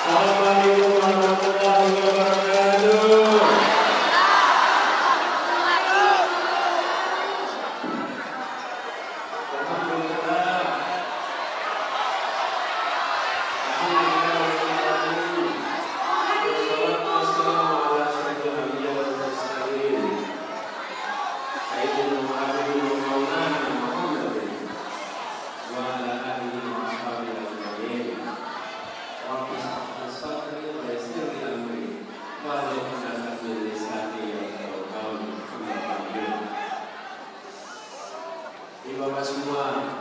Assalamualaikum warahmatullahi wabarakatuh. Bapak semua,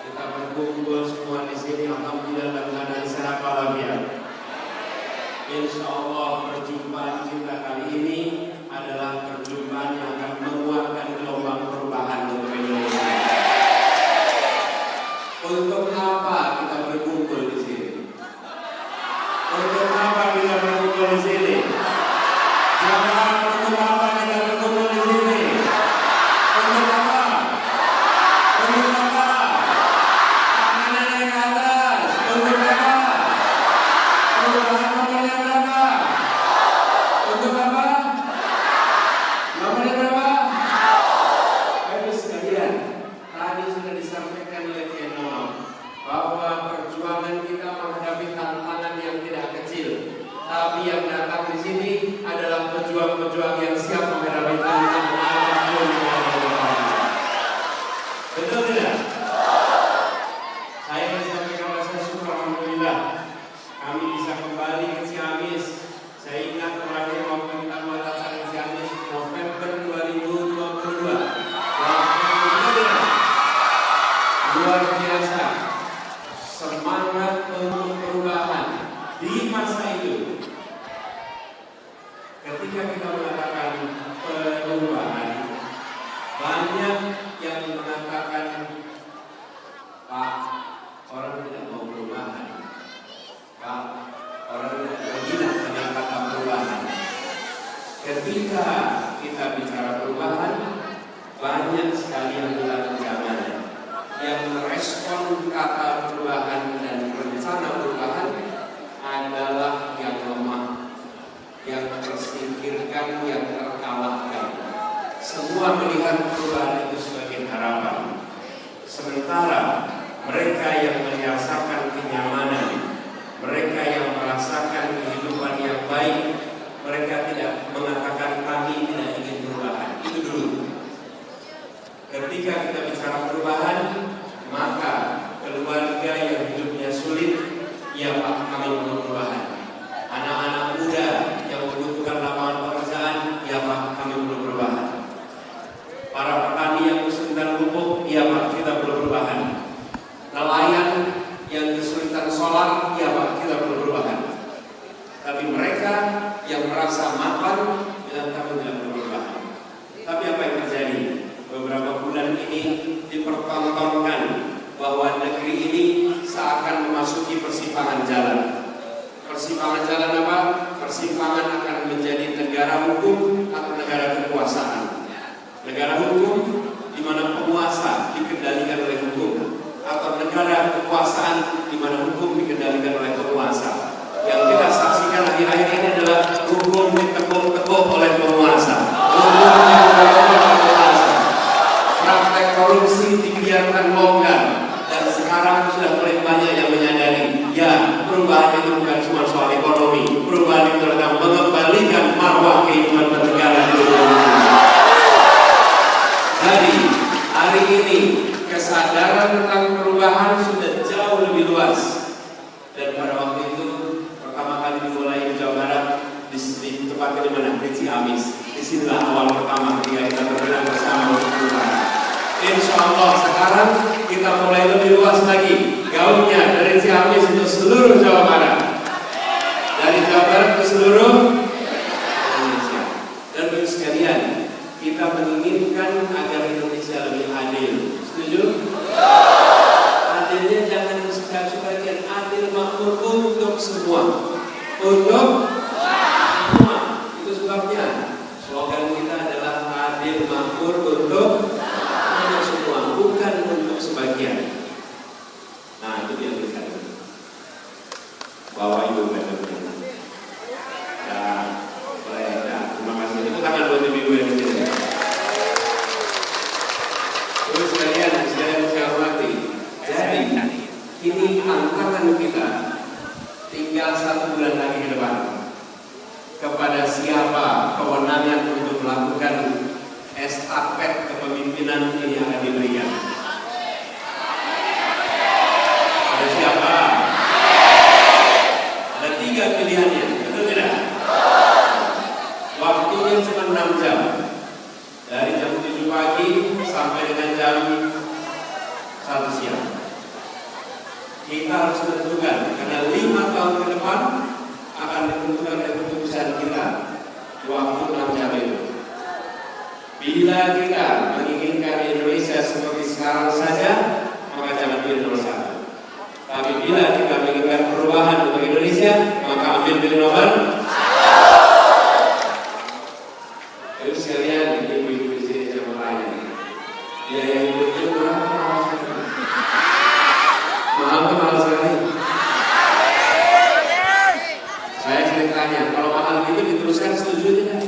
kita berkumpul semua di sini, alhamdulillah dalam keadaan sehat walafiat. Insya Allah perjumpaan kita kali ini adalah perjumpaan yang akan menguatkan gelombang perubahan untuk Indonesia. Untuk apa kita berkumpul di sini? Untuk apa kita berkumpul di sini? Jangan untuk apa kita berkumpul di sini? Untuk apa? Untuk apa? Tangan yang atas. Untuk apa? Perubahan nomornya berapa? Untuk apa? Nomornya berapa? Baik sekalian, tadi sudah disampaikan oleh Keno bahwa perjuangan kita menghadapi tantangan yang tidak kecil. Tapi yang datang di sini adalah pejuang-pejuang yang siap menghadapi tantangan apapun yang ada. Betul tidak? Saya menyampaikan rasa syukur alhamdulillah kami bisa kembali ke Ciamis. Saya ingat terakhir waktu kita melaksanakan Ciamis November 2022. Luar biasa semangat untuk perubahan di masa itu. Ketika kita mengatakan perubahan, banyak yang mengatakan, Pak, orang tidak mau perubahan. Pak, orang tidak berminat dengan kata perubahan. Ketika kita bicara perubahan, banyak sekali yang bilang jangan. Yang merespon kata perubahan dan rencana perubahan adalah yang lemah, yang tersingkirkan, yang terkalahkan. Semua melihat perubahan itu sebagai harapan. Sementara mereka yang merasakan kenyamanan, mereka yang merasakan kehidupan yang baik, mereka tidak mengatakan kami tidak ingin perubahan. Itu dulu. Ketika kita bicara perubahan, maka keluarga yang hidupnya sulit, ya Pak, kami mau perubahan. Anak-anak muda yang membutuhkan lapangan pekerjaan, ya Pak, kami perlu perubahan. Para petani yang kesulitan pupuk, ya Pak, kita perlu perubahan. Nelayan yang kesulitan solar, ya Pak, kita perlu perubahan. Tapi mereka yang merasa mapan, bilang kami tidak perlu perubahan. Tapi apa yang terjadi? Beberapa bulan ini dipertontonkan bahwa negeri ini seakan memasuki persimpangan jalan. Persimpangan jalan apa? Persimpangan akan menjadi negara hukum atau negara kekuasaan. Negara hukum di mana penguasa dikendalikan oleh hukum, atau negara kekuasaan di mana hukum dikendalikan oleh penguasa. Yang kita saksikan akhir-akhir ini adalah hukum ditekuk-tekuk oleh penguasa. Praktek korupsi dibiarkan longgar, dan sekarang sudah mulai banyak yang menyadari, ya, perubahan itu bukan cuma soal ekonomi, perubahan itu adalah mengembalikan marwah kehidupan bernegara di Indonesia. Jadi hari ini kesadaran tentang perubahan sudah jauh lebih luas, dan pada waktu itu pertama kali dimulai di Jawa Barat, di tempat di mana? Di Ciamis. Disinilah awal pertama ketika kita bergerak bersama untuk perubahan. Allah sekarang kita mulai lebih luas lagi gaungnya dari Ciamis untuk seluruh Jawa Barat, dari Jawa Barat ke seluruh Indonesia. Dan bagi sekalian, kita menginginkan agar Indonesia lebih adil. Setuju? Adilnya jangan sebagian, adil makmur untuk semua. Untuk semua. Itu sebabnya slogan kita adalah adil makmur untuk semua, bukan untuk sebagian. Nah, itu dia tulisannya. Bawa ibu benar-benar. Ya, boleh ya. Terima kasih. Itu tangan buat ibu yang di sini. Terus sekalian saya hormati. Jadi, ini tantangan kita. Tinggal 1 bulan lagi ke depan. Kepada siapa kewenangan untuk melakukan estafet kepemimpinan ini akan diberikan? Ada siapa? Ada 3 pilihannya, betul tidak? Waktunya cuma 6 jam, dari jam 7 pagi sampai dengan jam 1 siang. Kita harus menentukan, karena 5 tahun ke depan akan ditentukan oleh keputusan kita waktu 6 jam itu. Bila kita menginginkan Indonesia seperti sekarang saja, maka jangan pilih nomor 1. Tapi bila kita menginginkan perubahan untuk Indonesia, maka ambil pilih nomor 1. Terus sekalian, ibu-ibu di sini saya mau tanya, biaya hidup itu berapa? Mahal sekali. Saya ceritanya, kalau mahal itu diteruskan, setuju tidak?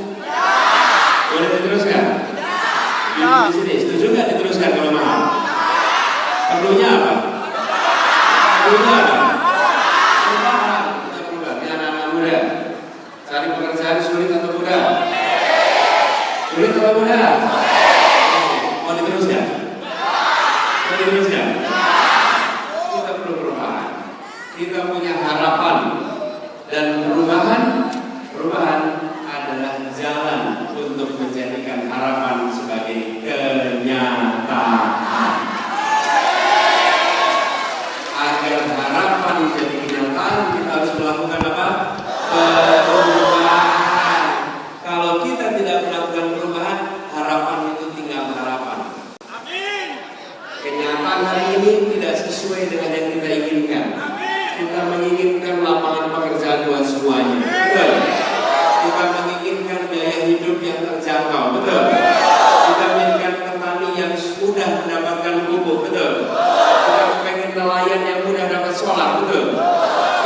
Boleh diteruskan? Ibu di sini setuju nggak diteruskan kalau mahal? Perlunya apa? Perlunya apa? Perubahan. Kita berubah. Ini anak-anak muda. Cari pekerjaan sulit atau mudah? Sulit atau mudah? Mau diteruskan? Mau diteruskan? Kita perlu perubahan. Kita punya harapan. Dan perubahan adalah jalan untuk menjadikan harapan sebagai kenyataan. Agar harapan menjadi kenyataan, kita harus melakukan apa? Perubahan. Kalau kita tidak melakukan perubahan, harapan itu tinggal harapan. Amin. Kenyataan hari ini tidak sesuai dengan yang kita inginkan. Kita menginginkan lapangan pekerjaan buat semuanya, betul? Kita menginginkan biaya hidup yang terjangkau, betul? Kita menginginkan petani yang mudah mendapatkan pupuk, betul? Kita pengen nelayan yang mudah dapat solar, betul?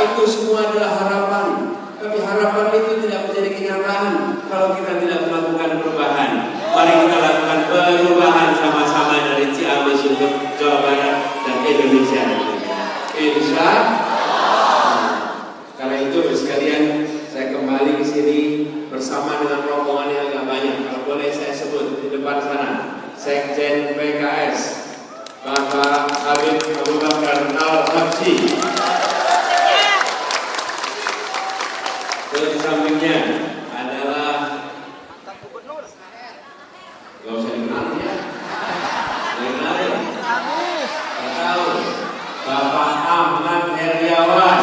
Itu semua adalah harapan. Tapi harapan itu tidak menjadi kenyataan kalau kita tidak melakukan perubahan. Mari kita lakukan perubahan sama-sama dari Ciamis untuk Jawa Barat dan Indonesia. Insya Allah. Karena itu sekalian, saya kembali ke sini bersama dengan rombongan yang agak banyak. Kalau boleh saya sebut di depan sana, Sekjen PKS Bapak Habib Abu Bakar Al-Habsyi. Di sampingnya adalah, gak usah dikenal ya, dikenal ya, gak tahu, Bapak Ahmad Heriawan.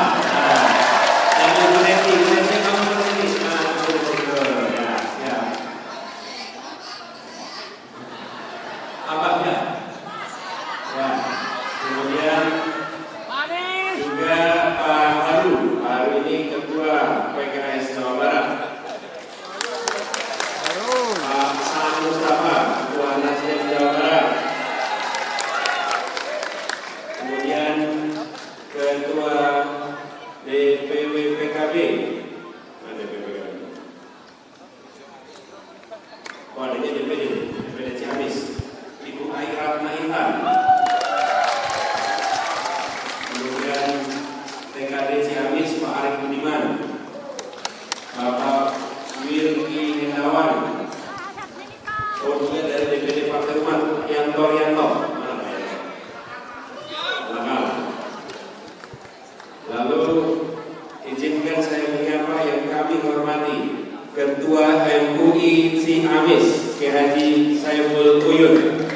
Ketua MUI Ciamis, Ki Haji Saiful Uyun.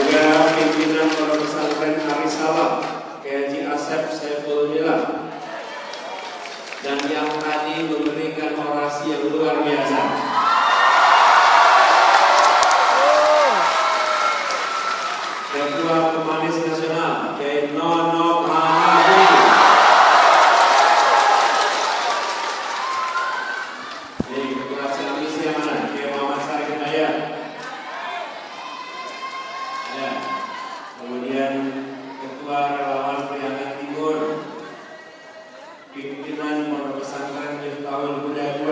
juga pimpinan Pondok Pesantren Arisalah, Kiai Haji Asep Saiful Mila, dan yang tadi memberikan orasi yang luar biasa. Ketua Pemanis Nasional, Kiai Nono Mahadi. Ini Ketua Senamisi yang mana? Kiai Muhammad Sari Hidayat. Ya. Kemudian Ketua Relawan Priangan Timur, pimpinan Pondok Pesantren Miftahul Huda II.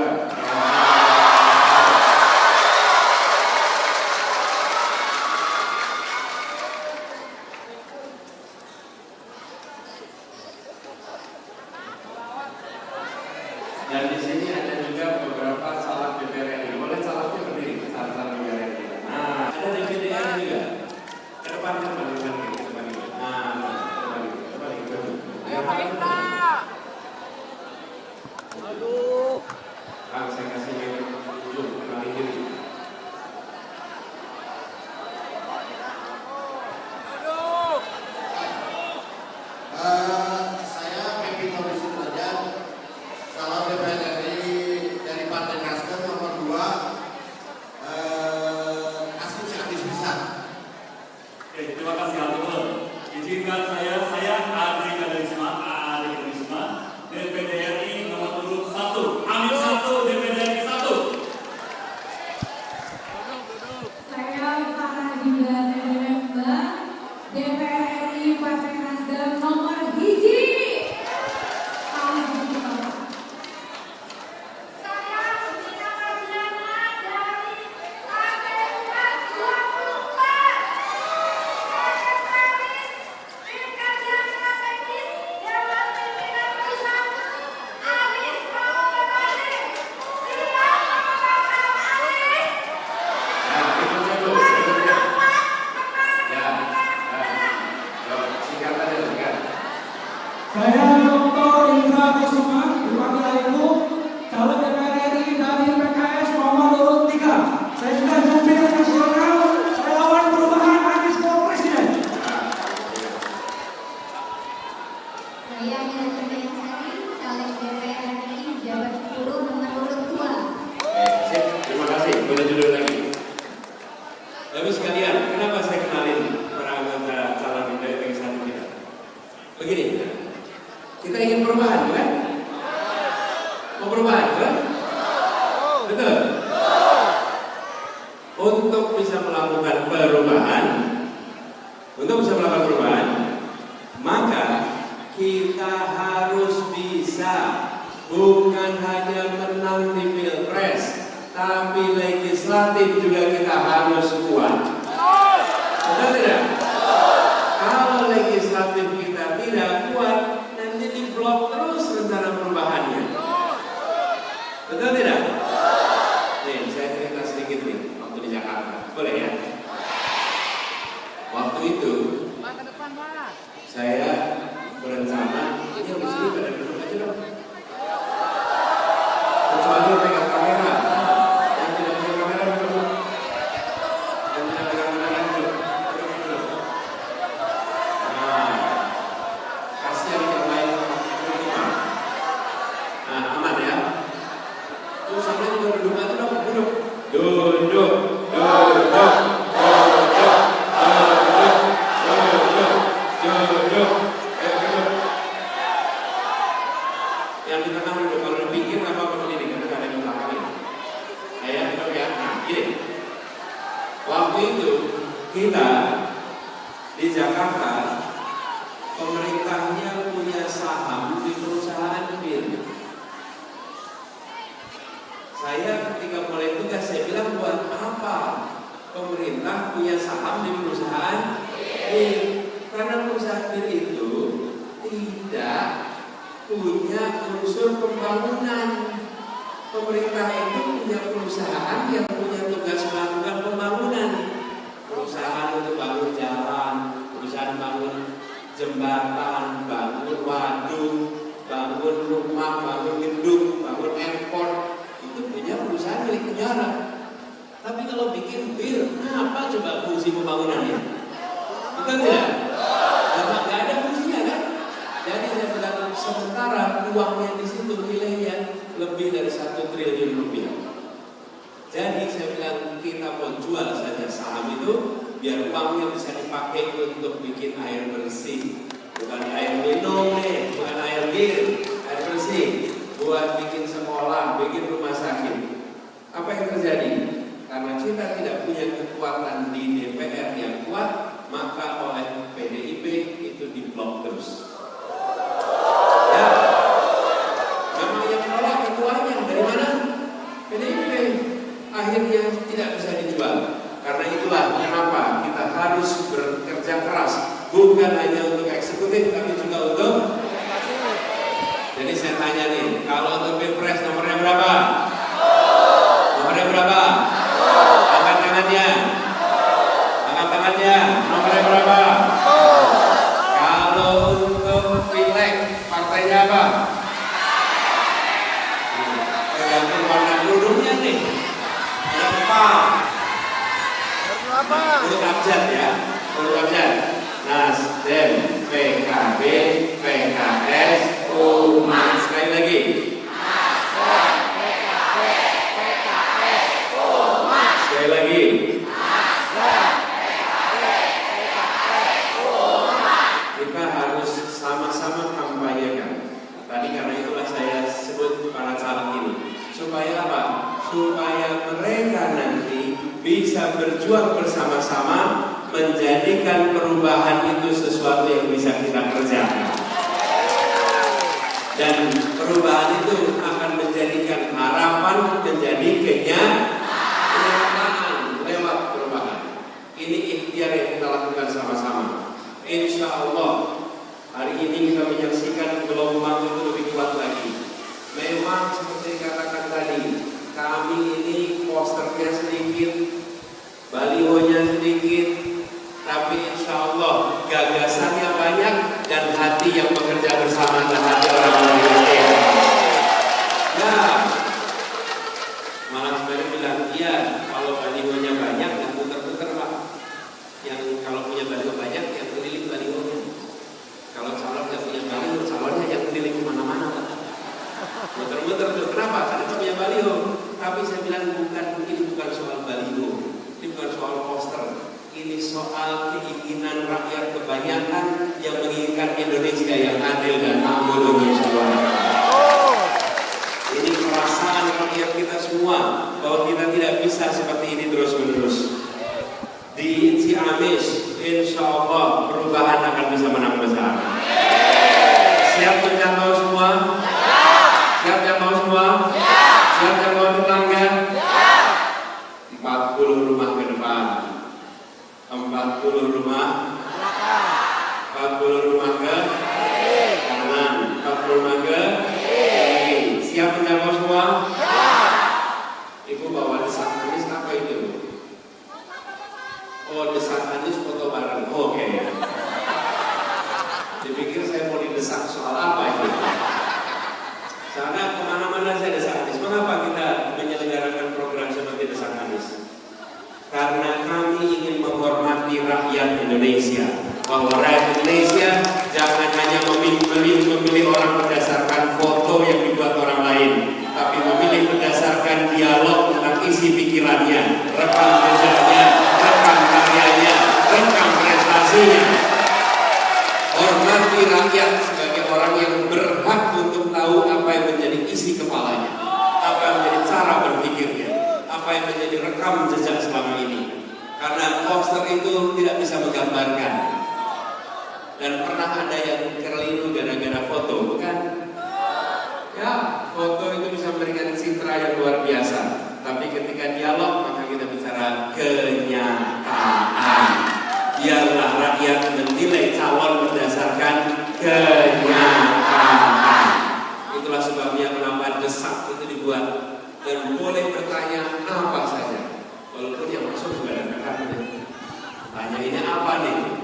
Dan di sini ada juga beberapa caleg DPR RI. Boleh calegnya berdiri, caleg DPR RI. Nah, ada DPD-nya juga. Ke depan. Nah, ke depan. Aduh. Kang, saya kasih ujung kenalin diri. Saya Pepi Tommy Sudrajat, calon DPR RI dari Partai Nasdem nomor 2, asli Ciamis Pisang. Oke, terima kasih Atul. Izinkan saya Adi Karisma, DPD RI nomor urut 1. Amin 1, DPD RI 1. Saya Farah Dinda Tenemba, DPR RI Partai Nasdem nomor 1. Saya Sutina Mardiana dari Partai Umat 24. Sekretaris Tim Kajian Strategis Dewan Pimpinan Pusat Aris Pramono. Siap memegang Aris. Saya Dr. Indra Kusuma, dipanggil Ibu, calon DPR RI dari PKS nomor urut 3. Saya sudah jubir nasional relawan perubahan Anies Presiden. Saya Mila Kurniasari, caleg DPR RI Jabar 10 nomor urut 2. Sip, terima kasih. Boleh duduk lagi. Lalu sekalian, kenapa saya kenalin para anggota calon DPR RI kita? Begini, kita ingin perubahan, bukan? Mau perubahan, bukan? Betul? Untuk bisa melakukan perubahan, maka kita harus bisa bukan hanya menang di Pilpres, tapi legislatif juga kita harus kuat. Betul tidak? Kalau legislatif kita tidak kuat, nanti diblok terus rencana perubahannya. Betul tidak? Nih, saya cerita sedikit nih, waktu di Jakarta. Boleh ya? Waktu itu, saya berencana, ini yang di sini pada duduk aja dong. Kecuali pegang kamera. Yang tidak pegang kamera duduk. Yang tidak pegang kamera duduk. Nah, kasihan yang lain berlima. Nah, aman ya. Terus saya juga duduk aja dong, duduk. Duduk. Yang di tengah duduk, kalau di pinggir nggak apa-apa berdiri, karena nggak ada yang belakangin. Ya, duduk ya. Nah, gini. Waktu itu kita di Jakarta, pemerintahnya punya saham di perusahaan bir. Saya ketika mulai tugas, saya bilang buat apa pemerintah punya saham di perusahaan bir? Karena perusahaan bir itu tidak punya unsur pembangunan. Pemerintah itu punya perusahaan yang punya tugas melakukan pembangunan. Perusahaan untuk bangun jalan, perusahaan bangun jembatan, bangun waduk, bangun rumah, bangun gedung, bangun airport. Itu punya perusahaan milik negara. Tapi kalau bikin bir, apa coba fungsi pembangunannya? Betul tidak? Karena nggak ada fungsinya kan? Jadi saya bilang sementara uangnya di situ nilainya lebih dari 1 triliun rupiah. Jadi saya bilang kita mau jual saja saham itu biar uangnya bisa dipakai untuk bikin air bersih, bukan air minum nih, bukan air bir, air bersih, buat bikin sekolah, bikin rumah sakit. Apa yang terjadi? Karena kita tidak punya kekuatan di DPR yang kuat, maka oleh PDIP itu diblok terus. Ya, memang yang menolak ketuanya dari mana? PDIP. Akhirnya tidak bisa dijual. Karena itulah kenapa kita harus bekerja keras, bukan hanya untuk eksekutif, tapi juga untuk. Jadi saya tanya nih, kalau untuk Pilpres nomornya berapa? Nomornya berapa? Angkat tangannya. Angkat tangannya. Nomornya berapa? Kalau untuk Pileg, partainya apa? Tergantung warna kerudungnya nih. Urut abjad ya, urut abjad. Nasdem, PKB, PKS, Umat. Sekali lagi. Nasdem, PKB, PKS, Umat. Sekali lagi. Nasdem, PKB, PKS, Umat. Kita harus sama-sama kampanyekan. Tadi karena itulah saya sebut para caleg ini. Supaya apa? Supaya mereka nanti bisa berjuang bersama-sama menjadikan perubahan itu sesuatu yang bisa kita kerjakan. Dan perubahan itu akan menjadikan harapan menjadi kenyataan lewat perubahan. Ini ikhtiar yang kita lakukan sama-sama. Insya Allah hari ini kita menyaksikan gelombang itu lebih kuat lagi. Memang seperti dikatakan tadi, kami ini posternya sedikit, balihonya sedikit, tapi insya Allah gagasannya banyak dan hati yang bekerja bersama dengan hati orang-orang yang nah, malah sebenarnya bilang, iya kalau balihonya banyak dan putar-putar Pak. Yang kalau punya baliho banyak, yang keliling balihonya. Kalau calon yang punya baliho, calonnya yang keliling kemana-mana Pak. Muter-muter tuh, kenapa? Karena punya baliho. Tapi saya bilang ini bukan soal baliho, ini bukan soal poster. Ini soal keinginan rakyat kebanyakan yang menginginkan Indonesia yang adil dan makmur bagi semua. Ini perasaan rakyat kita semua bahwa kita tidak bisa seperti ini terus-menerus. Di Ciamis, insya Allah perubahan akan bisa menang besar. Siap yang mau semua? Siap yang mau semua? Siap yang mau tetangga? 40 rumah ke depan, 40 rumah, 40 rumah ke kanan, 40 rumah ke kiri. Siap yang mau semua? Ibu bawa desak Anies apa itu? Oh, desak Anies foto bareng. Oke. Dipikir saya mau didesak soal apa itu? Karena kemana-mana saya desak Anies. Mengapa kita menyelenggarakan program seperti desak Anies? Karena kami ingin menghormati rakyat Indonesia. Bahwa rakyat Indonesia jangan hanya memilih orang berdasarkan foto yang dibuat orang lain, tapi memilih berdasarkan dialog tentang isi pikirannya, rekam jejaknya, rekam karyanya, rekam prestasinya. Hormati rakyat sebagai orang yang berhak untuk tahu apa yang menjadi isi kepalanya, apa yang menjadi cara berpikirnya, apa yang menjadi rekam jejak selama ini. Karena poster itu tidak bisa menggambarkan. Dan pernah ada yang keliru gara-gara foto, bukan? Ya, foto itu bisa memberikan citra yang luar biasa. Tapi ketika dialog, maka kita bicara kenyataan. Biarlah rakyat menilai calon berdasarkan kenyataan. Itulah sebabnya kenapa desak itu dibuat. Dan boleh bertanya apa saja, walaupun yang masuk juga ada kakaknya. Tanya ini apa nih?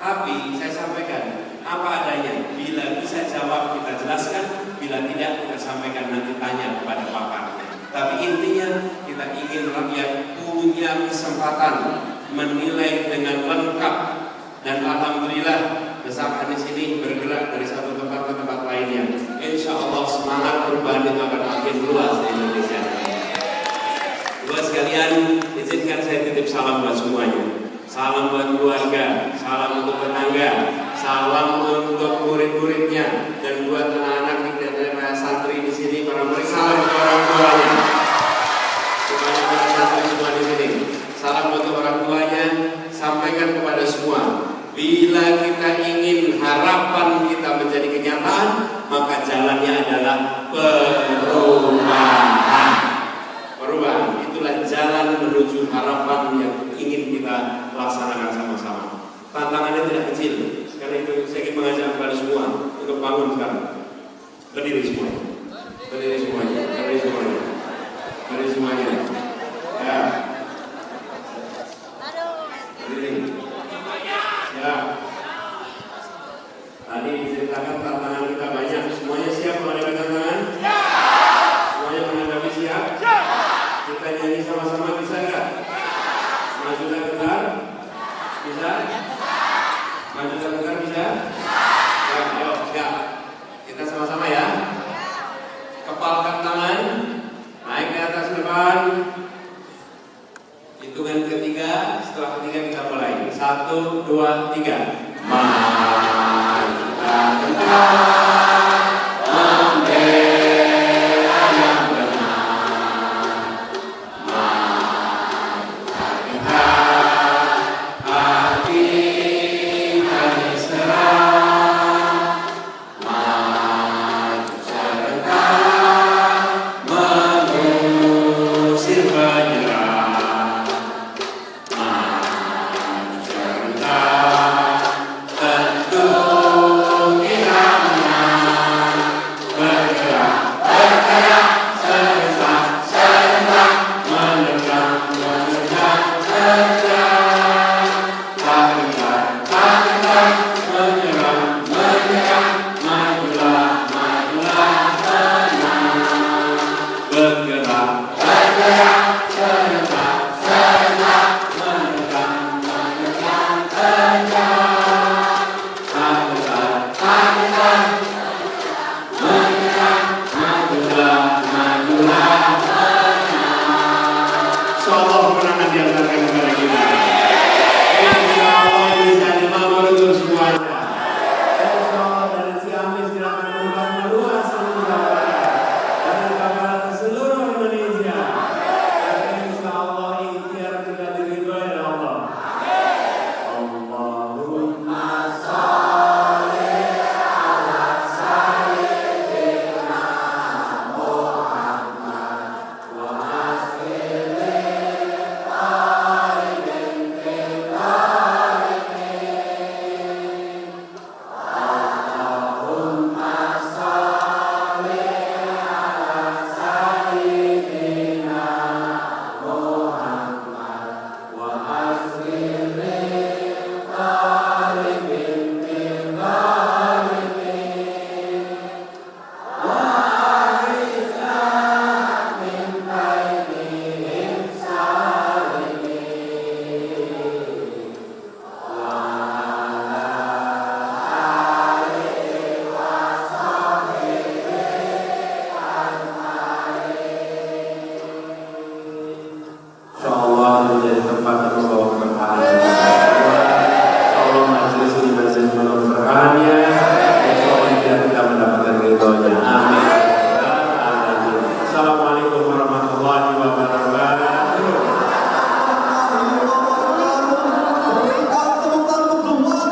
Tapi saya sampaikan apa adanya. Bila bisa jawab kita jelaskan, bila tidak kita sampaikan nanti tanya kepada pakarnya. Tapi intinya kita ingin rakyat punya kesempatan menilai dengan lengkap Dan alhamdulillah desakan di sini bergerak dari satu tempat ke tempat lainnya. Insya Allah semangat perubahan itu akan makin luas di Indonesia. Buat sekalian, izinkan saya titip salam buat semuanya. Salam buat keluarga, salam untuk tetangga, salam untuk murid-muridnya, dan buat anak-anak dan santri di sini, para murid, salam untuk orang tuanya. Semuanya para santri semua di sini. Salam untuk orang tuanya, sampaikan kepada semua. Bila kita ingin harapan kita menjadi kenyataan, maka jalannya adalah perubahan. Perubahan, itulah jalan menuju harapan yang ingin kita laksanakan sama-sama. Tantangannya tidak kecil, karena itu saya ingin mengajak kepada semua untuk bangun sekarang. Berdiri semuanya, berdiri semuanya, berdiri semuanya, berdiri semuanya. Ya, berdiri. Ya. Tadi diceritakan tantangan kita banyak. Semuanya siap menghadapi tantangan? Ya. Semuanya menghadapi siap? Ya. Kita nyanyi sama-sama, bisa nggak? Maju dan tegar? Bisa? Maju dan tegar bisa? Ya, ayo, siap. Kita sama-sama ya. Kepalkan tangan, naik ke atas depan. Hitungan ketiga, setelah ketiga kita mulai. 1, 2, 3. Maju dan tegar, membela yang benar. Maju dan tegar, hati kami serah. Maju serentak, mengusir penyerah. Maju serentak, tentu kita menang. Bergerak, bergerak, serentak, serentak, menerjang, menerjang, serentak.